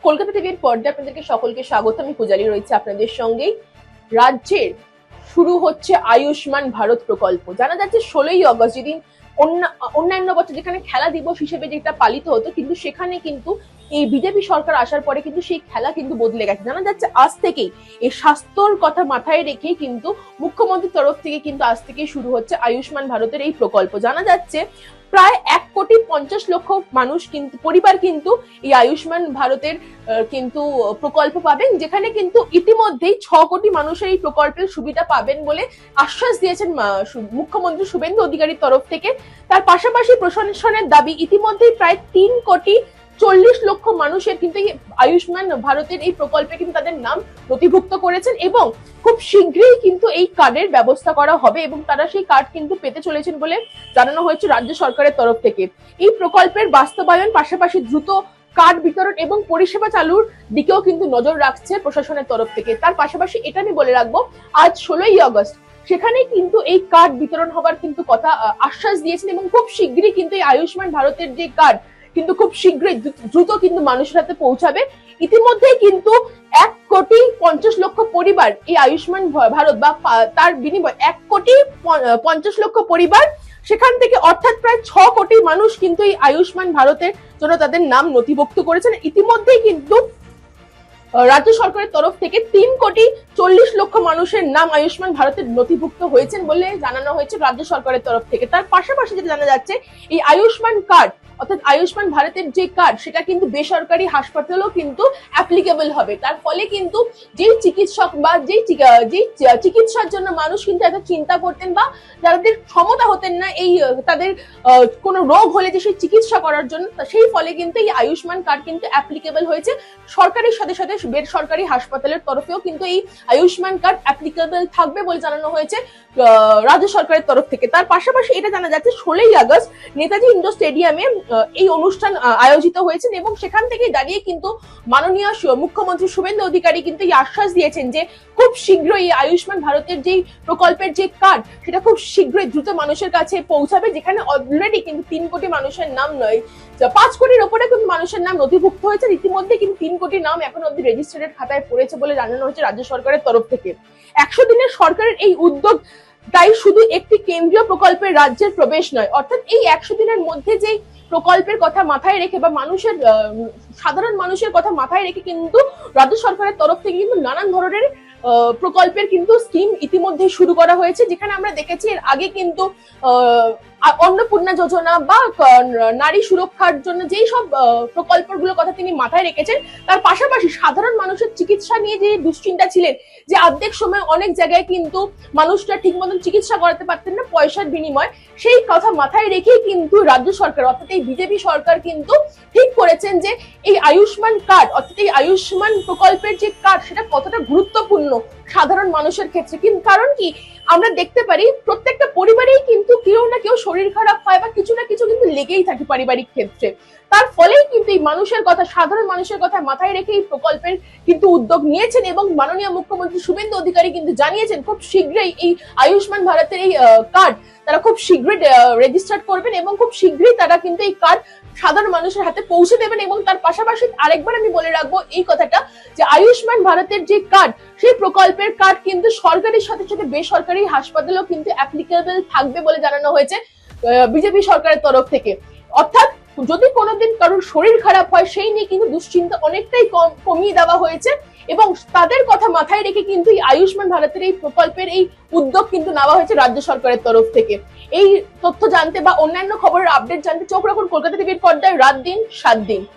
কলকাতা টিভির পর্দায় আপনাদেরকে সকলকে স্বাগত। আমি পূজালি রয়েছে আপনাদের সঙ্গেই। রাজ্যের শুরু হচ্ছে আয়ুষ্মান ভারত প্রকল্প। জানা যাচ্ছে 16ই অগস্ট, যেদিন অন্যান্য বছর যেখানে খেলা দিবস হিসেবে যেটা পালিত হতো, কিন্তু সেখানে কিন্তু এই বিজেপি সরকার আসার পরে কিন্তু সেই খেলা কিন্তু বদলে গেছে। জানা যাচ্ছে আজ থেকেই এই স্বাস্থ্যর কথা মাথায় রেখে কিন্তু মুখ্যমন্ত্রীর তরফ থেকে কিন্তু আজ থেকে শুরু হচ্ছে আয়ুষ্মান ভারতের এই প্রকল্প। জানা যাচ্ছে প্রায় 1,50,00,000 মানুষ কিন্তু পরিবার কিন্তু এই আয়ুষ্মান ভারতের কিন্তু প্রকল্প পাবেন, যেখানে কিন্তু ইতিমধ্যেই 6 কোটি মানুষের এই প্রকল্পের সুবিধা পাবেন বলে আশ্বাস দিয়েছেন মুখ্যমন্ত্রী শুভেন্দু অধিকারীর তরফ থেকে। তার পাশাপাশি প্রশাসনের দাবি ইতিমধ্যেই প্রায় 3,40,00,000 মানুষের কিন্তু এই আয়ুষ্মান ভারতের এই প্রকল্পে কিন্তু তাদের নাম নথিভুক্ত করেছেন এবং খুব শীঘ্রই কিন্তু এই কার্ডের ব্যবস্থা করা হবে এবং তারা সেই কার্ড কিন্তু পেতে চলেছেন বলে জানানো হয়েছে রাজ্য সরকারের তরফ থেকে। এই প্রকল্পের বাস্তবায়ন পাশাপাশি দ্রুত কার্ড বিতরণ এবং পরিষেবা চালুর দিকেও কিন্তু নজর রাখছে প্রশাসনের তরফ থেকে। তার পাশাপাশি এটা আমি বলে রাখবো, আজ 16ই অগস্ট সেখানে কিন্তু এই কার্ড বিতরণ হবার কিন্তু কথা আশ্বাস দিয়েছেন এবং খুব শীঘ্রই কিন্তু এই আয়ুষ্মান ভারতের যে কার্ড কিন্তু খুব শীঘ্রই দ্রুত কিন্তু মানুষের হাতে পৌঁছাবে। ইতিমধ্যেই কিন্তু 1,50,00,000 পরিবার এই আয়ুষ্মান ভারত বা তার বিনিময়ে 1,50,00,000 পরিবার সেখান থেকে, অর্থাৎ প্রায় 6 কোটি মানুষ কিন্তু এই আয়ুষ্মান ভারতের জন্য তাদের নাম নথিভুক্ত করেছেন। ইতিমধ্যেই কিন্তু রাজ্য সরকারের তরফ থেকে 3,40,00,000 মানুষের নাম আয়ুষ্মান ভারতের নথিভুক্ত হয়েছেন বলে জানানো হয়েছে রাজ্য সরকারের তরফ থেকে। তার পাশাপাশি যেটা জানা যাচ্ছে, এই আয়ুষ্মান কার্ড অর্থাৎ আয়ুষ্মান ভারতের যে কার্ড সেটা কিন্তু বেসরকারি হাসপাতালেও কিন্তু অ্যাপ্লিকেবল হবে। তার ফলে কিন্তু যেই চিকিৎসক বা যেই চিকিৎসার জন্য মানুষ কিন্তু এত চিন্তা করতেন বা যাদের ক্ষমতা হতেন না এই তাদের কোনো রোগ হলে যে সেই চিকিৎসা করার জন্য, সেই ফলে কিন্তু এই আয়ুষ্মান কার্ড কিন্তু অ্যাপ্লিকেবল হয়েছে। সরকারের সাথে সাথে বেসরকারি হাসপাতালের তরফেও কিন্তু এই আয়ুষ্মান কার্ড অ্যাপ্লিকেবল থাকবে বলে জানানো হয়েছে রাজ্য সরকারের তরফ থেকে। তার পাশাপাশি এটা জানা যাচ্ছে 16ই আগস্ট নেতাজি ইন্ডোর স্টেডিয়ামে এই অনুষ্ঠান আয়োজিত হয়েছে এবং সেখান থেকে দাঁড়িয়ে কিন্তু মাননীয় মুখ্যমন্ত্রী শুভেন্দু অধিকারী কিন্তু এই আশ্বাস দিয়েছেন যে খুব শীঘ্রই আয়ুষ্মান ভারতের যে প্রকল্পের যে কার্ড সেটা খুব শীঘ্রই দ্রুত মানুষের কাছে পৌঁছাবে, যেখানে অলরেডি কিন্তু 3 কোটি মানুষের নাম নয়, 5 কোটির ওপরে কিন্তু মানুষের নাম নথিভুক্ত হয়েছে। ইতিমধ্যে কিন্তু 3 কোটি নাম এখন অব্দি রেজিস্ট্রেটেড খাতায় পড়েছে বলে জানানো হয়েছে রাজ্য সরকারের তরফ থেকে। 100 দিনের সরকারের এই উদ্যোগ তাই শুধু একটি কেন্দ্রীয় প্রকল্পের রাজ্যের প্রবেশ নয়, অর্থাৎ এই 100 দিনের মধ্যে যেই প্রকল্পের কথা মাথায় রেখে বা মানুষের সাধারণ মানুষের কথা মাথায় রেখে কিন্তু রাজ্য সরকারের তরফ থেকে কিন্তু নানান ধরনের প্রকল্পের কিন্তু স্কিম ইতিমধ্যে শুরু করা হয়েছে, যেখানে আমরা দেখেছি এর আগে কিন্তু অন্নপূর্ণা যোজনা বা নারী সুরক্ষার জন্য যেই সব প্রকল্পগুলোর কথা তিনি মাথায় রেখেছেন, তার পাশাপাশি সাধারণ মানুষের চিকিৎসা নিয়ে যে দুশ্চিন্তা ছিলেন যে অর্ধেক সময় অনেক জায়গায় কিন্তু মানুষরা ঠিক মতন চিকিৎসা করাতে পারতেন না পয়সার বিনিময়, সেই কথা মাথায় রেখেই কিন্তু রাজ্য সরকার অর্থাৎ এই বিজেপি সরকার কিন্তু ঠিক করেছেন যে এই আয়ুষ্মান কার্ড অর্থাৎ এই আয়ুষ্মান প্রকল্পের যে কার্ড সেটা কতটা গুরুত্বপূর্ণ সাধারণ মানুষের ক্ষেত্রে। কিন্তু কারণ কি, আমরা দেখতে পারি প্রত্যেকটা পরিবারেই কিন্তু কেউ না কেউ শরীর খারাপ হয় বা কিছু না কিছু কিন্তু লেগেই থাকে পারিবারিক ক্ষেত্রে। তার ফলেই কিন্তু এই মানুষের কথা, সাধারণ মানুষের কথা মাথায় রেখে এই প্রকল্পের কিন্তু উদ্যোগ নিয়েছেন এবং মাননীয় মুখ্যমন্ত্রী শুভেন্দু অধিকারী কিন্তু জানিয়েছেন খুব শীঘ্রই এই আয়ুষ্মান ভারতের এই কার্ড তারা খুব শীঘ্রই রেজিস্টার করবেন এবং খুব শীঘ্রই তারা কিন্তু এই কার্ড সাধারণ মানুষের হাতে পৌঁছে দেবেন। এবং তার পাশাপাশি আরেকবার আমি বলে রাখবো এই কথাটা যে আয়ুষ্মান ভারতের যে কার্ড সেই প্রকল্পের কার্ড কিন্তু সরকারের সাথে সাথে বেসরকারি হাসপাতালেও কিন্তু অ্যাপ্লিকেবল থাকবে বলে জানানো হয়েছে বিজেপি সরকারের তরফ থেকে। অর্থাৎ যদি কোনোদিন কারোর শরীর খারাপ হয় সেই নিয়ে কিন্তু দুশ্চিন্তা অনেকটাই কমিয়ে দেওয়া হয়েছে এবং তাদের কথা মাথায় রেখে কিন্তু এই আয়ুষ্মান ভারতের এই প্রকল্পের এই উদ্যোগ কিন্তু নেওয়া হয়েছে রাজ্য সরকারের তরফ থেকে। এই তথ্য জানতে বা অন্যান্য খবরের আপডেট জানতে চোখ রাখুন কলকাতা টিভির পর্দায় রাত দিন 7 দিন।